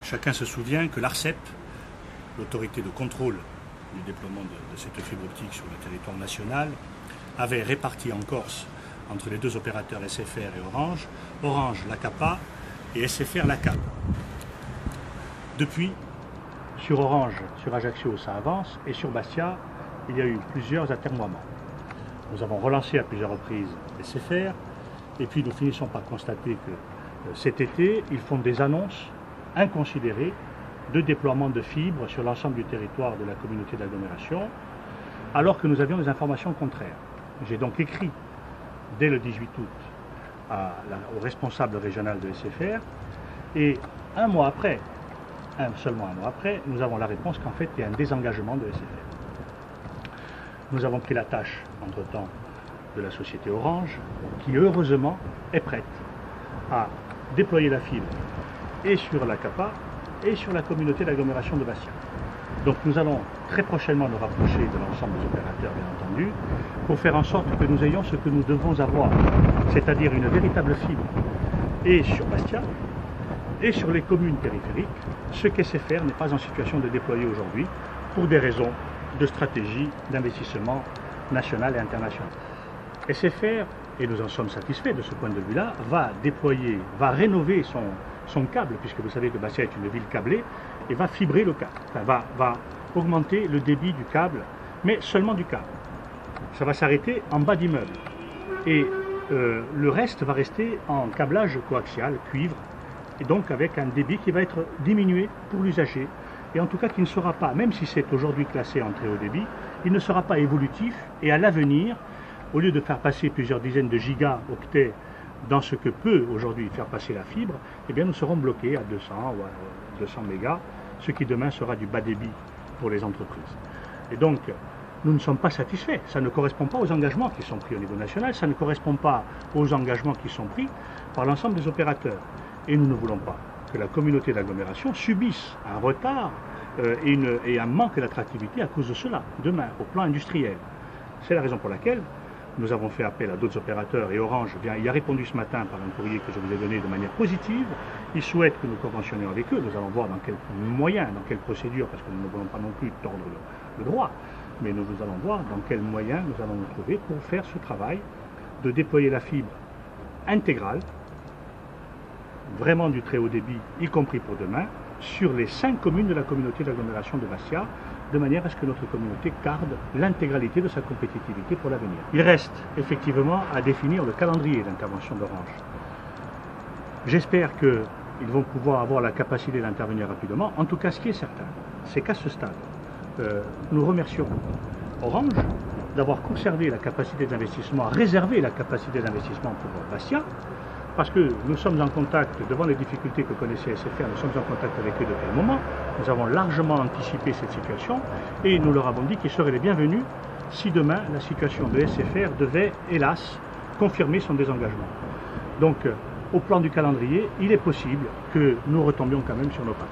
Chacun se souvient que l'ARCEP, l'autorité de contrôle du déploiement de cette fibre optique sur le territoire national, avait réparti en Corse entre les deux opérateurs SFR et Orange la CAPA et SFR la CAP. Depuis, sur Orange, sur Ajaccio, ça avance, et sur Bastia, il y a eu plusieurs atermoiements. Nous avons relancé à plusieurs reprises SFR, et puis nous finissons par constater que cet été, ils font des annonces inconsidérées de déploiement de fibres sur l'ensemble du territoire de la communauté d'agglomération, alors que nous avions des informations contraires. J'ai donc écrit, dès le 18 août, au responsable régional de SFR, et seulement un mois après, nous avons la réponse qu'en fait, il y a un désengagement de SFR. Nous avons pris la tâche, entre-temps, de la société Orange, qui heureusement est prête à déployer la fibre et sur la CAPA et sur la communauté d'agglomération de Bastia. Donc nous allons très prochainement nous rapprocher de l'ensemble des opérateurs, bien entendu, pour faire en sorte que nous ayons ce que nous devons avoir, c'est-à-dire une véritable fibre, et sur Bastia, et sur les communes périphériques, ce qu'SFR n'est pas en situation de déployer aujourd'hui, pour des raisons de stratégie d'investissement national et international. SFR, et nous en sommes satisfaits de ce point de vue-là, va rénover son câble, puisque vous savez que Bastia est une ville câblée, et va fibrer le câble, va augmenter le débit du câble, mais seulement du câble. Ça va s'arrêter en bas d'immeuble. Et le reste va rester en câblage coaxial, cuivre, et donc avec un débit qui va être diminué pour l'usager, et en tout cas qui ne sera pas, même si c'est aujourd'hui classé en très haut débit, il ne sera pas évolutif, et à l'avenir, au lieu de faire passer plusieurs dizaines de gigaoctets dans ce que peut aujourd'hui faire passer la fibre, eh bien nous serons bloqués à 200 ou à 200 mégas, ce qui demain sera du bas débit pour les entreprises. Et donc, nous ne sommes pas satisfaits. Ça ne correspond pas aux engagements qui sont pris au niveau national, ça ne correspond pas aux engagements qui sont pris par l'ensemble des opérateurs. Et nous ne voulons pas que la communauté d'agglomération subisse un retard et un manque d'attractivité à cause de cela, demain, au plan industriel. C'est la raison pour laquelle nous avons fait appel à d'autres opérateurs et Orange y a répondu ce matin par un courrier que je vous ai donné de manière positive. Ils souhaitent que nous conventionnions avec eux. Nous allons voir dans quels moyens, dans quelles procédures, parce que nous ne voulons pas non plus tordre le droit, mais nous allons voir dans quels moyens nous allons nous trouver pour faire ce travail de déployer la fibre intégrale, vraiment du très haut débit, y compris pour demain, sur les 5 communes de la communauté d'agglomération de Bastia, de manière à ce que notre communauté garde l'intégralité de sa compétitivité pour l'avenir. Il reste effectivement à définir le calendrier d'intervention d'Orange. J'espère qu'ils vont pouvoir avoir la capacité d'intervenir rapidement. En tout cas, ce qui est certain, c'est qu'à ce stade, nous remercions Orange d'avoir conservé la capacité d'investissement, réservé la capacité d'investissement pour Bastia, parce que nous sommes en contact, devant les difficultés que connaissait SFR, nous sommes en contact avec eux depuis un moment, nous avons largement anticipé cette situation, et nous leur avons dit qu'ils seraient les bienvenus si demain la situation de SFR devait, hélas, confirmer son désengagement. Donc, au plan du calendrier, il est possible que nous retombions quand même sur nos pas.